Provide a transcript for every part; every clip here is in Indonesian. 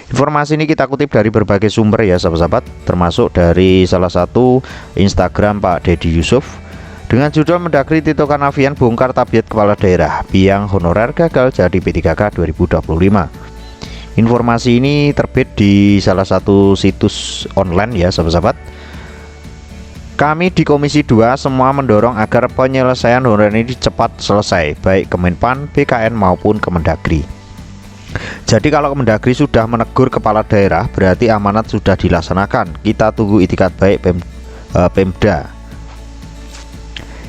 Informasi ini kita kutip dari berbagai sumber ya sahabat-sahabat, termasuk dari salah satu Instagram Pak Deddy Yusuf dengan judul Mendagri Tito Karnavian bongkar tabiat kepala daerah biang honorer gagal jadi P3K 2025. Informasi ini terbit di salah satu situs online ya sahabat-sahabat. Kami di Komisi 2 semua mendorong agar penyelesaian honorer ini cepat selesai, baik Kemenpan, BKN maupun Kemendagri. Jadi kalau Kemendagri sudah menegur kepala daerah, berarti amanat sudah dilaksanakan. Kita tunggu itikat baik Pemda.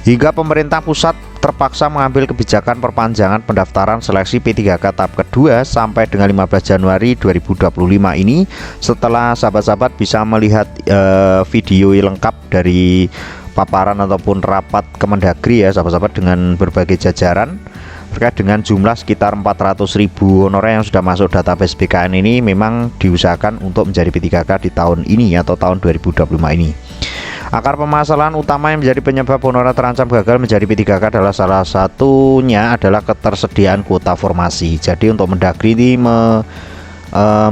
Hingga pemerintah pusat terpaksa mengambil kebijakan perpanjangan pendaftaran seleksi P3K tahap kedua sampai dengan 15 Januari 2025 ini, setelah sahabat-sahabat bisa melihat video lengkap dari paparan ataupun rapat Kemendagri ya sahabat-sahabat dengan berbagai jajaran terkait dengan jumlah sekitar 400.000 honorer yang sudah masuk database BKN ini, memang diusahakan untuk menjadi P3K di tahun ini atau tahun 2025 ini. Akar permasalahan utama yang menjadi penyebab honorer terancam gagal menjadi P3K adalah salah satunya adalah ketersediaan kuota formasi. Jadi untuk Mendagri ini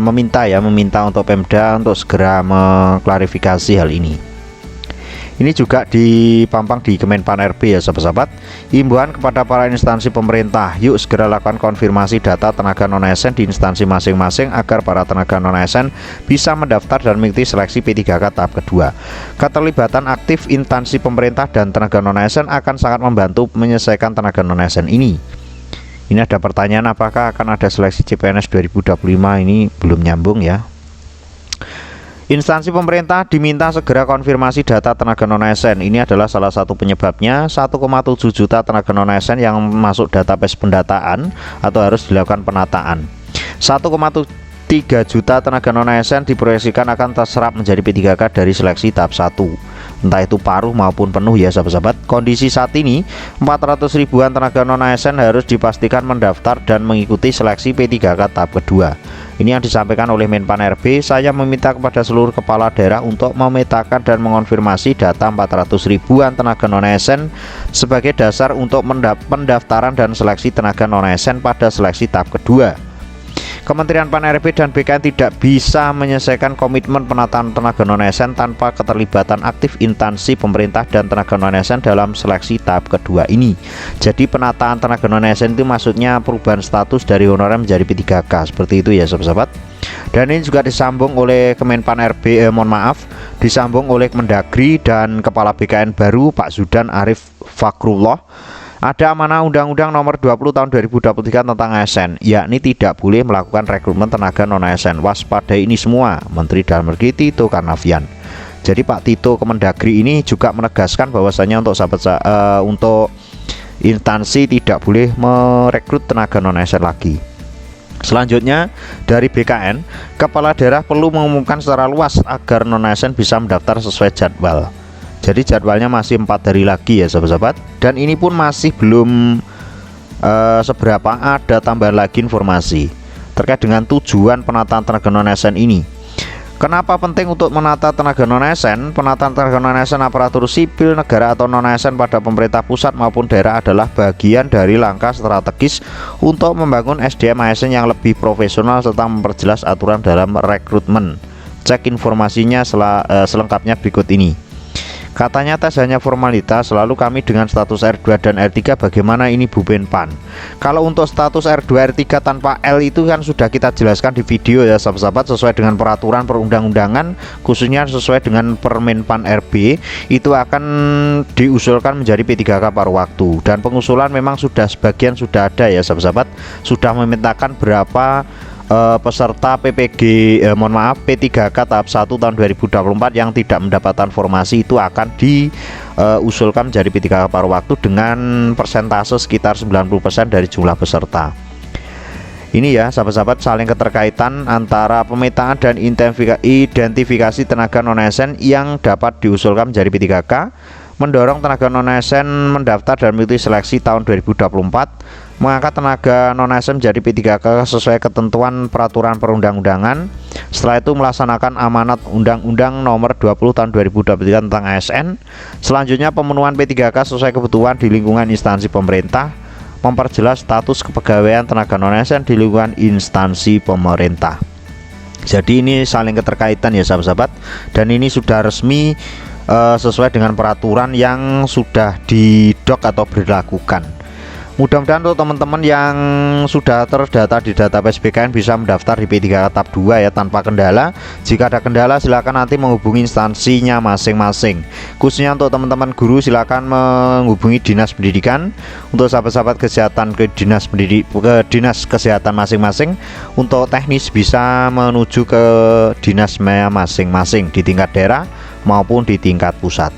meminta untuk Pemda untuk segera mengklarifikasi hal ini. Ini juga dipampang di Kemenpan RB ya sahabat-sahabat. Himbauan kepada para instansi pemerintah, yuk segera lakukan konfirmasi data tenaga non-ASN di instansi masing-masing agar para tenaga non-ASN bisa mendaftar dan mengikuti seleksi P3K tahap kedua. Keterlibatan aktif instansi pemerintah dan tenaga non-ASN akan sangat membantu menyelesaikan tenaga non-ASN ini. Ini ada pertanyaan, apakah akan ada seleksi CPNS 2025? Ini belum nyambung ya. Instansi pemerintah diminta segera konfirmasi data tenaga non-ASN. Ini adalah salah satu penyebabnya 1,7 juta tenaga non-ASN yang masuk database pendataan atau harus dilakukan penataan. 1,3 juta tenaga non-ASN diproyeksikan akan terserap menjadi P3K dari seleksi tahap 1, entah itu paruh maupun penuh ya sahabat-sahabat. Kondisi saat ini 400 ribuan tenaga non-ASN harus dipastikan mendaftar dan mengikuti seleksi P3K tahap kedua. Ini yang disampaikan oleh Menpan RB. Saya meminta kepada seluruh kepala daerah untuk memetakan dan mengonfirmasi data 400 ribuan tenaga non-ASN sebagai dasar untuk pendaftaran dan seleksi tenaga non-ASN pada seleksi tahap kedua. Kementerian Pan-RB dan BKN tidak bisa menyelesaikan komitmen penataan tenaga non-ASN tanpa keterlibatan aktif instansi pemerintah dan tenaga non-ASN dalam seleksi tahap kedua ini. Jadi penataan tenaga non-ASN itu maksudnya perubahan status dari honorer menjadi P3K, seperti itu ya sahabat-sahabat. Dan ini juga disambung oleh Kemenpan RB, disambung oleh Kemendagri dan Kepala BKN baru Pak Zudan Arif Fakrullah. Ada amanah Undang-Undang Nomor 20 Tahun 2023 tentang ASN, yakni tidak boleh melakukan rekrutmen tenaga non-ASN. Waspadai ini semua, Menteri Dalam Negeri Tito Karnavian. Jadi Pak Tito Kemendagri ini juga menegaskan bahwasanya untuk instansi tidak boleh merekrut tenaga non-ASN lagi. Selanjutnya dari BKN, kepala daerah perlu mengumumkan secara luas agar non-ASN bisa mendaftar sesuai jadwal. Jadi jadwalnya masih 4 hari lagi ya sahabat-sahabat. Dan ini pun masih belum seberapa ada tambahan lagi informasi terkait dengan tujuan penataan tenaga non-ASN ini. Kenapa penting untuk menata tenaga non-ASN? Penataan tenaga non-ASN aparatur sipil negara atau non-ASN pada pemerintah pusat maupun daerah adalah bagian dari langkah strategis untuk membangun SDM ASN yang lebih profesional serta memperjelas aturan dalam rekrutmen. Cek informasinya selengkapnya berikut ini. Katanya tes hanya formalitas, lalu kami dengan status R2 dan R3 bagaimana ini Bu Menpan? Kalau untuk status R2 R3 tanpa L itu kan sudah kita jelaskan di video ya sahabat-sahabat, sesuai dengan peraturan perundang-undangan, khususnya sesuai dengan Permenpan RB, itu akan diusulkan menjadi P3K paruh waktu. Dan pengusulan memang sebagian sudah ada ya sahabat-sahabat, sudah memintakan berapa peserta P3K tahap 1 tahun 2024 yang tidak mendapatkan formasi itu akan diusulkan menjadi P3K paruh waktu dengan persentase sekitar 90% dari jumlah peserta. Ini ya sahabat-sahabat, saling keterkaitan antara pemetaan dan identifikasi tenaga non-ASN yang dapat diusulkan menjadi P3K, mendorong tenaga non-ASN mendaftar dan mengikuti seleksi tahun 2024, mengangkat tenaga non-ASN menjadi P3K sesuai ketentuan peraturan perundang-undangan. Setelah itu melaksanakan amanat Undang-Undang Nomor 20 Tahun 2023 tentang ASN. Selanjutnya pemenuhan P3K sesuai kebutuhan di lingkungan instansi pemerintah, memperjelas status kepegawaian tenaga non-ASN di lingkungan instansi pemerintah. Jadi ini saling keterkaitan ya sahabat-sahabat, dan ini sudah resmi sesuai dengan peraturan yang sudah didok atau dilakukan. Mudah-mudahan untuk teman-teman yang sudah terdata di database BKN bisa mendaftar di P3K tahap 2 ya tanpa kendala. Jika ada kendala silakan nanti menghubungi instansinya masing-masing. Khususnya untuk teman-teman guru silakan menghubungi dinas pendidikan. Untuk sahabat-sahabat kesehatan ke dinas kesehatan masing-masing. Untuk teknis bisa menuju ke dinas masing-masing di tingkat daerah maupun di tingkat pusat.